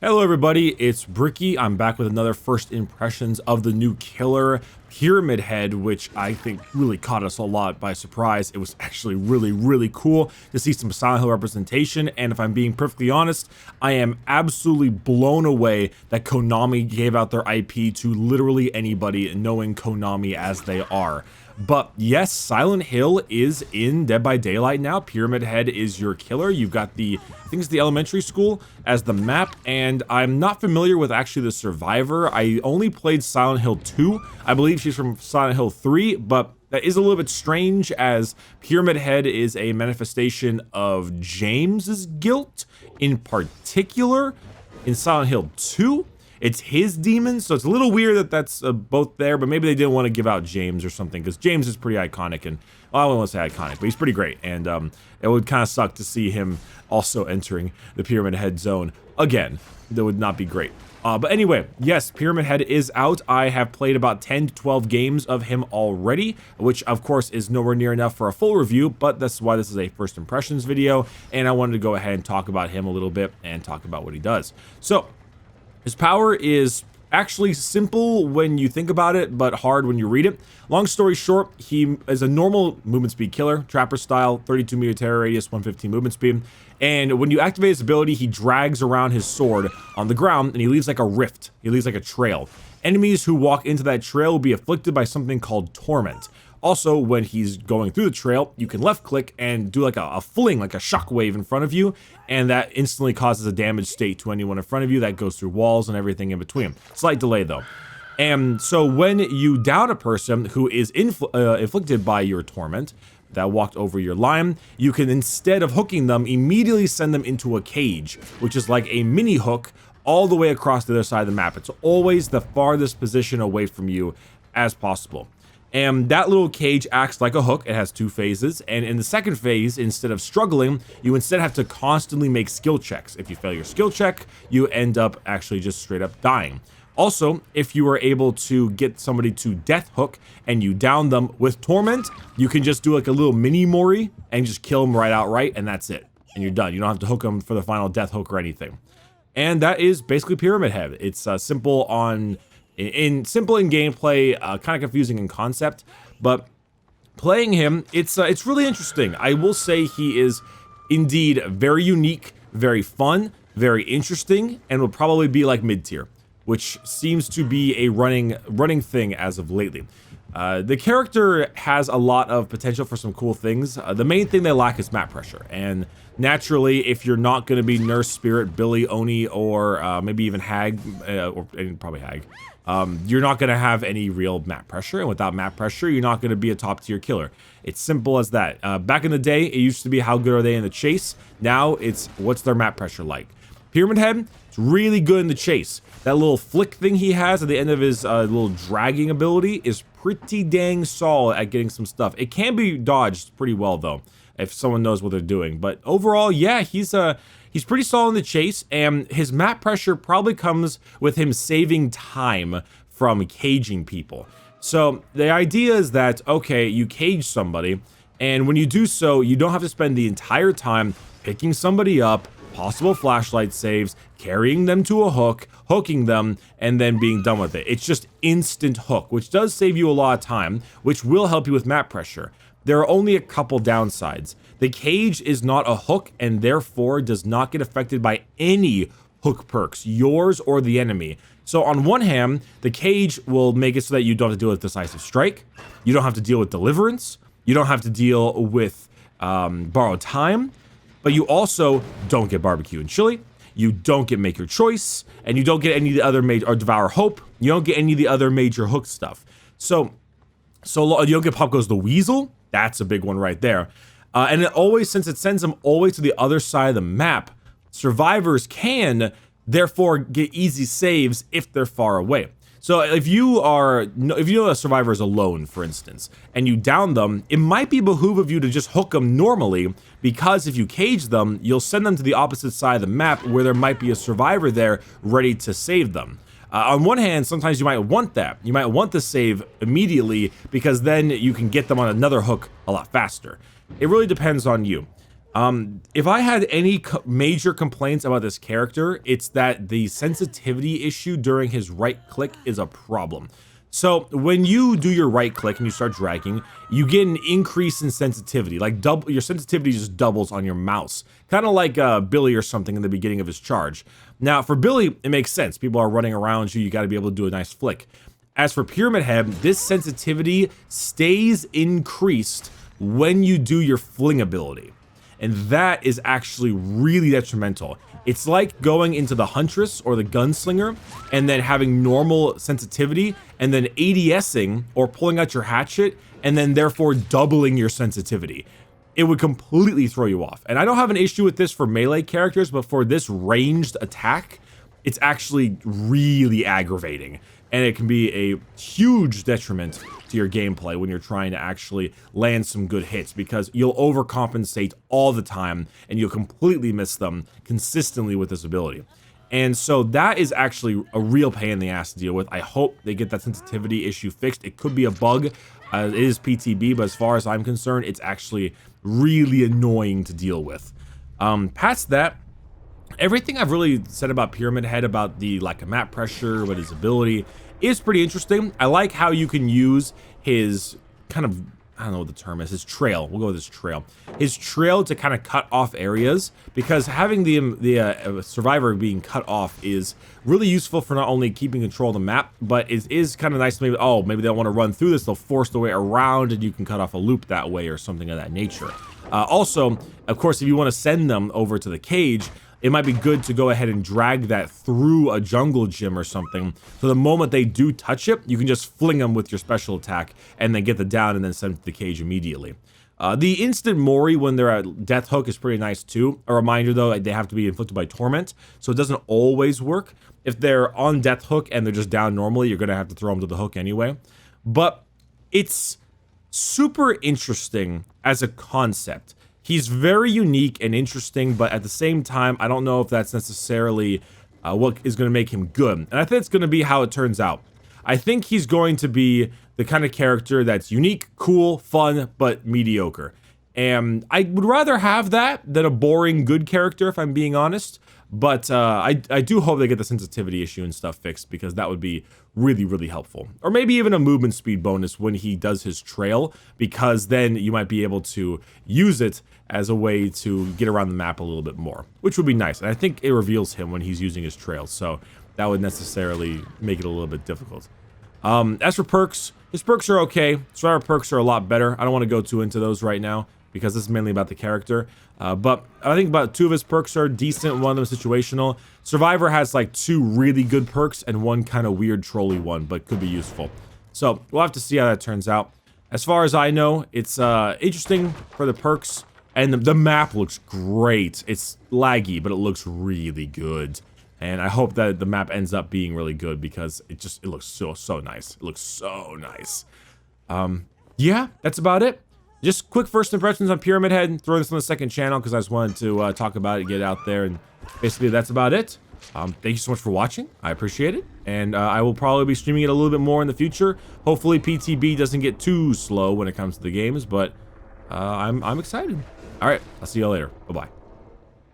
Hello everybody, it's Bricky. I'm back with another first impressions of the new killer Pyramid Head, which I think really caught us a lot by surprise. It was actually really cool to see some Silent Hill representation, and if I'm being perfectly honest, I am absolutely blown away that Konami gave out their IP to literally anybody, knowing Konami as they are. But yes, Silent Hill is in Dead by Daylight now. Pyramid Head is your killer. You've got I think it's the elementary school as the map, and I'm not familiar with actually the survivor. I only played Silent Hill 2. I believe she's from Silent Hill 3, but that is a little bit strange as Pyramid Head is a manifestation of James's guilt in particular in Silent Hill 2. It's his demons, so it's a little weird that that's both there, but maybe they didn't want to give out James or something, because James is pretty iconic, and well, I don't want to say iconic, but he's pretty great, and it would kind of suck to see him also entering the Pyramid Head zone again. That would not be great. But anyway, yes, Pyramid Head is out. I have played about 10 to 12 games of him already, which of course is nowhere near enough for a full review, but that's why this is a first impressions video, and I wanted to go ahead and talk about him a little bit and talk about what he does. So, his power is actually simple when you think about it, but hard when you read it. Long story short, he is a normal movement speed killer, trapper style, 32 meter terror radius, 115 movement speed. And when you activate his ability, he drags around his sword on the ground and he leaves like a rift. He leaves like a trail. Enemies who walk into that trail will be afflicted by something called torment. Also, when he's going through the trail, you can left click and do like a fling, like a shockwave in front of you, and that instantly causes a damage state to anyone in front of you that goes through walls and everything in between. Slight delay though. And so when you down a person who is inflicted by your torment, that walked over your line, you can, instead of hooking them, immediately send them into a cage, which is like a mini hook all the way across the other side of the map. It's always the farthest position away from you as possible. And that little cage acts like a hook. It has two phases, and in the second phase, instead of struggling, you instead have to constantly make skill checks. If you fail your skill check, you end up actually just straight up dying. Also, if you are able to get somebody to death hook and you down them with torment, you can just do like a little mini Mori and just kill them right outright, and that's it. And you're done. You don't have to hook them for the final death hook or anything. And that is basically Pyramid Head. It's simple in gameplay, kind of confusing in concept, but playing him, it's really interesting. I will say he is indeed very unique, very fun, very interesting, and will probably be like mid-tier, which seems to be a running thing as of lately. The character has a lot of potential for some cool things. The main thing they lack is map pressure, and naturally, if you're not going to be Nurse, Spirit, Billy, Oni, or maybe even Hag, and probably Hag, you're not going to have any real map pressure, and without map pressure, you're not going to be a top tier killer. It's simple as that. Back in the day, it used to be how good are they in the chase. Now it's what's their map pressure like. Pyramid Head, it's really good in the chase. That little flick thing he has at the end of his little dragging ability is pretty dang solid at getting some stuff. It can be dodged pretty well though, if someone knows what they're doing. But overall, yeah, he's pretty solid in the chase, and his map pressure probably comes with him saving time from caging people. So the idea is that, okay, you cage somebody, and when you do so, you don't have to spend the entire time picking somebody up, possible flashlight saves, carrying them to a hook, hooking them, and then being done with it. It's just instant hook, which does save you a lot of time, which will help you with map pressure. There are only a couple downsides. The cage is not a hook and therefore does not get affected by any hook perks, yours or the enemy. So on one hand, the cage will make it so that you don't have to deal with Decisive Strike, you don't have to deal with Deliverance, you don't have to deal with Borrowed Time, but you also don't get Barbecue and Chili, you don't get Make Your Choice, and you don't get any of the other major, or Devour Hope, you don't get any of the other major hook stuff. So you don't get Pop Goes the Weasel, that's a big one right there. And it always, since it sends them always to the other side of the map, survivors can therefore get easy saves if they're far away. So if you know a survivor is alone, for instance, and you down them, it might be behoove of you to just hook them normally, because if you cage them, you'll send them to the opposite side of the map where there might be a survivor there ready to save them. On one hand, sometimes you might want that. You might want the save immediately, because then you can get them on another hook a lot faster. It really depends on you. If I had any major complaints about this character, it's that the sensitivity issue during his right click is a problem. So when you do your right click and you start dragging, you get an increase in sensitivity, like double, your sensitivity just doubles on your mouse, kind of like Billy or something in the beginning of his charge. Now for Billy, it makes sense. People are running around you, you got to be able to do a nice flick. As for Pyramid Head, this sensitivity stays increased when you do your fling ability. And that is actually really detrimental. It's like going into the Huntress or the Gunslinger and then having normal sensitivity and then ADSing or pulling out your hatchet and then therefore doubling your sensitivity. It would completely throw you off. And I don't have an issue with this for melee characters, but for this ranged attack, it's actually really aggravating. And it can be a huge detriment to your gameplay when you're trying to actually land some good hits, because you'll overcompensate all the time and you'll completely miss them consistently with this ability. And so that is actually a real pain in the ass to deal with. I hope they get that sensitivity issue fixed. It could be a bug. It is PTB, but as far as I'm concerned, it's actually really annoying to deal with. Past that, everything I've really said about Pyramid Head, about the lack of map pressure, but his ability, is pretty interesting. I like how you can use his kind of, I don't know what the term is, his trail. We'll go with his trail. His trail to kind of cut off areas, because having the survivor being cut off is really useful for not only keeping control of the map, but it is kind of nice. Maybe, oh, maybe they don't want to run through this. They'll force their way around and you can cut off a loop that way or something of that nature. Also, of course, if you want to send them over to the cage, it might be good to go ahead and drag that through a jungle gym or something. So the moment they do touch it, you can just fling them with your special attack and then get the down and then send them to the cage immediately. The instant Mori when they're at Death Hook is pretty nice too. A reminder though, they have to be inflicted by Torment, so it doesn't always work. If they're on Death Hook and they're just down normally, you're gonna have to throw them to the hook anyway. But it's super interesting as a concept. He's very unique and interesting, but at the same time, I don't know if that's necessarily what is going to make him good. And I think it's going to be how it turns out. I think he's going to be the kind of character that's unique, cool, fun, but mediocre. And I would rather have that than a boring good character, if I'm being honest. But I do hope they get the sensitivity issue and stuff fixed, because that would be really, really helpful. Or maybe even a movement speed bonus when he does his trail, because then you might be able to use it as a way to get around the map a little bit more, which would be nice. And I think it reveals him when he's using his trail, so that would necessarily make it a little bit difficult. As for perks, his perks are okay. Survivor perks are a lot better. I don't want to go too into those right now, because this is mainly about the character. But I think about 2 of his perks are decent, one of them is situational. Survivor has like 2 really good perks and 1 kind of weird trolly one, but could be useful. So we'll have to see how that turns out. As far as I know, it's interesting for the perks, and the map looks great. It's laggy, but it looks really good. And I hope that the map ends up being really good, because it looks so nice. It looks so nice. Yeah, that's about it. Just quick first impressions on Pyramid Head. Throw this on the second channel because I just wanted to talk about it, get it out there, and basically that's about it. Thank you so much for watching. I appreciate it, and I will probably be streaming it a little bit more in the future. Hopefully PTB doesn't get too slow when it comes to the games, but I'm excited. All right, I'll see you all later. Bye-bye.